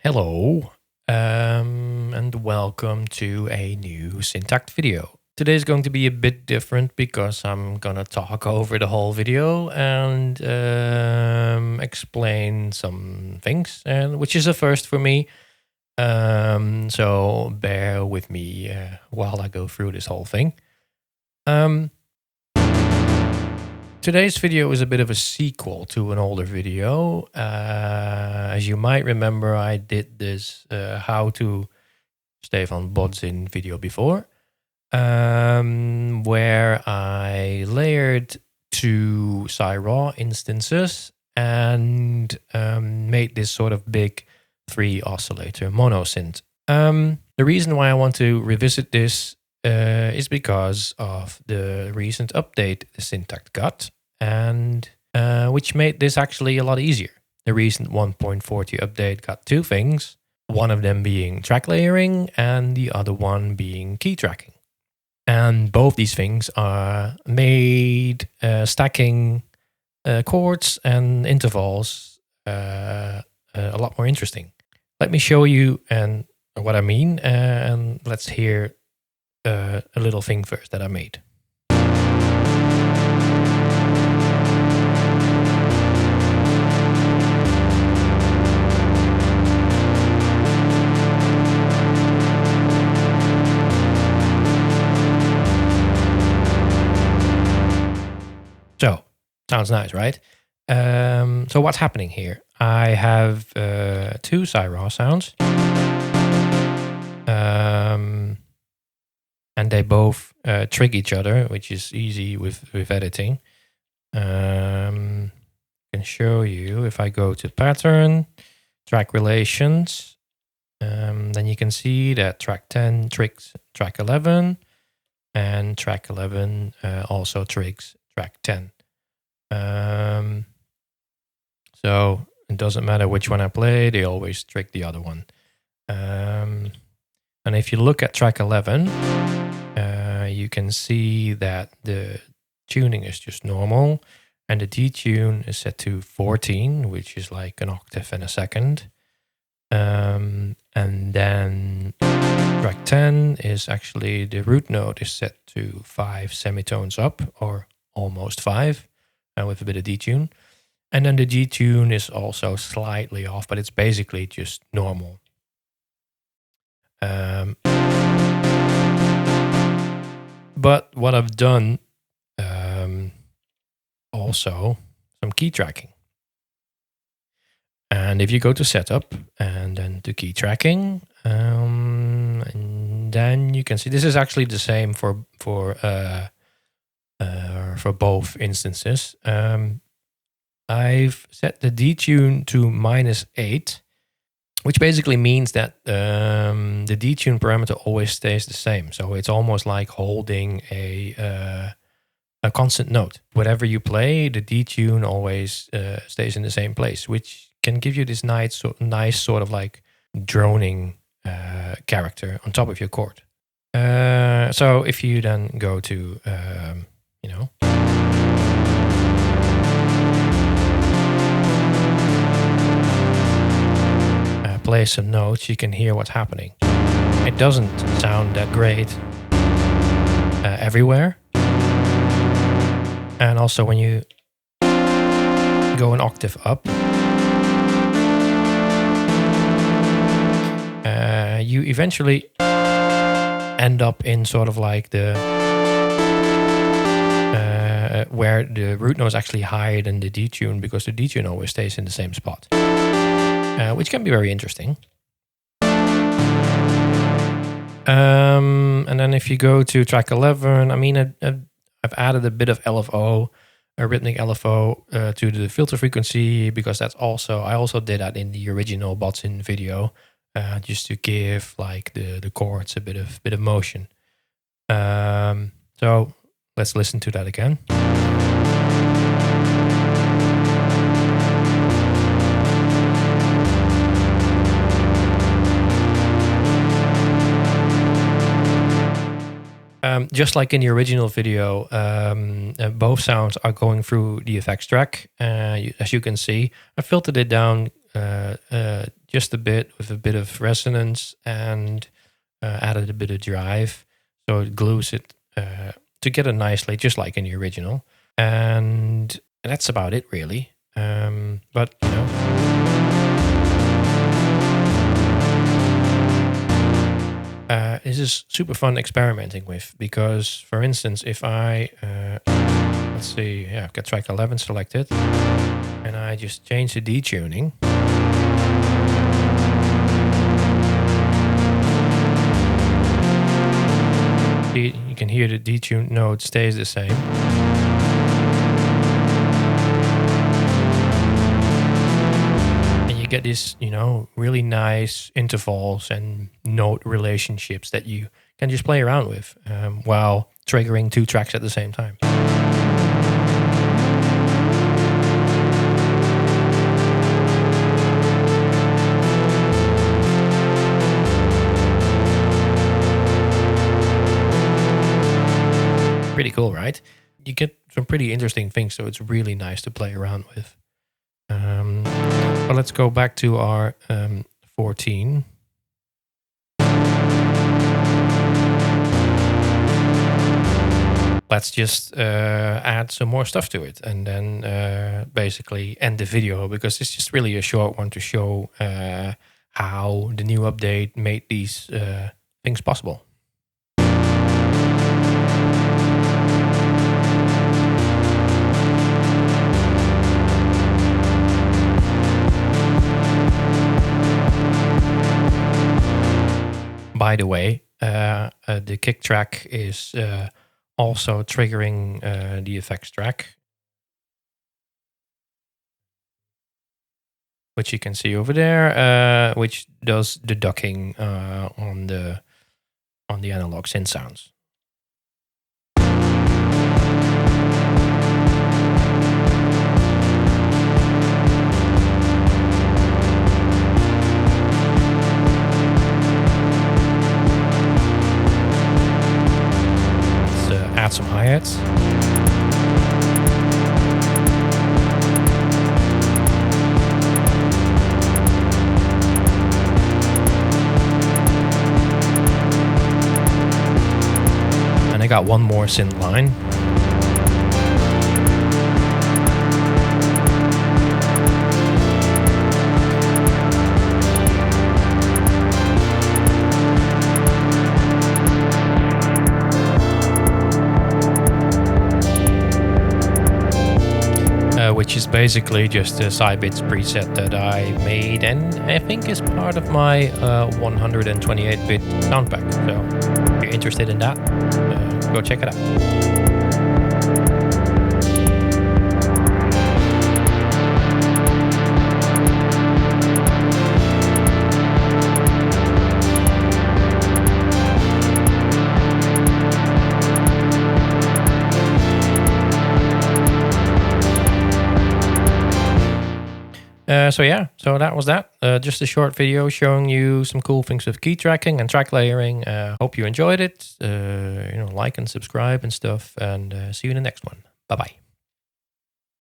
Hello, and welcome to a new Syntakt video. Today's going to be a bit different because I'm gonna talk over the whole video and explain some things, and which is a first for me. So bear with me while I go through this whole thing. Today's video is a bit of a sequel to an older video. As you might remember, I did this how to Stefan Bodzin video before, where I layered two raw instances and made this sort of big 3 oscillator monosynth. The reason why I want to revisit this is because of the recent update the Syntakt got, and which made this actually a lot easier. The recent 1.40 update got two things, one of them being track layering and the other one being key tracking. And both these things are made stacking chords and intervals a lot more interesting. Let me show you what I mean, and let's hear a little thing first that I made. So, sounds nice, right? So what's happening here? I have two raw sounds. And they both trig each other, which is easy with editing. I can show you if I go to pattern, track relations, then you can see that track 10 trigs track 11, and track 11 also trigs track 10. So it doesn't matter which one I play, they always trig the other one. And if you look at track 11, you can see that the tuning is just normal, and the detune is set to 14, which is like an octave and a second. And then track 10 is actually, the root note is set to 5 semitones up, or almost 5, with a bit of detune. And then the detune is also slightly off, but it's basically just normal. But what I've done, also some key tracking. And if you go to setup and then to key tracking, and then you can see this is actually the same for both instances. I've set the detune to -8, which basically means that the detune parameter always stays the same. So it's almost like holding a constant note. Whatever you play, the detune always stays in the same place, which can give you this nice sort of like droning character on top of your chord. So if you then go to, play some notes, you can hear what's happening. It doesn't sound that great everywhere. And also when you go an octave up, you eventually end up in sort of like the where the root note is actually higher than the detune, because the detune always stays in the same spot. Which can be very interesting. And then if you go to track 11, I mean, I've added a bit of LFO, a rhythmic LFO to the filter frequency, because I also did that in the original Bodzin video, just to give like the chords a bit of motion. So let's listen to that again. Just like in the original video, both sounds are going through the effects track. As you can see, I filtered it down just a bit with a bit of resonance and added a bit of drive. So it glues it together nicely, just like in the original. And that's about it, really. But, you know, this is super fun experimenting with, because, for instance, if I, let's see, yeah, I've got track 11 selected, and I just change the detuning. You can hear the detuned note stays the same. And you get this, you know, really nice intervals and note relationships that you can just play around with while triggering 2 tracks at the same time. Pretty cool, right? You get some pretty interesting things, so it's really nice to play around with. But let's go back to our 14. Let's just add some more stuff to it, and then basically end the video, because it's just really a short one to show how the new update made these things possible. By the way, the kick track is also triggering the effects track, which you can see over there, which does the ducking on the analog synth sounds. Add some hi-hats. And I got one more synth line. Which is basically just a Cybits preset that I made, and I think is part of my 128-bit sound pack. So if you're interested in that, go check it out. So yeah, so that was that. Just a short video showing you some cool things with key tracking and track layering. Hope you enjoyed it. You know, like and subscribe and stuff, and see you in the next one. Bye bye.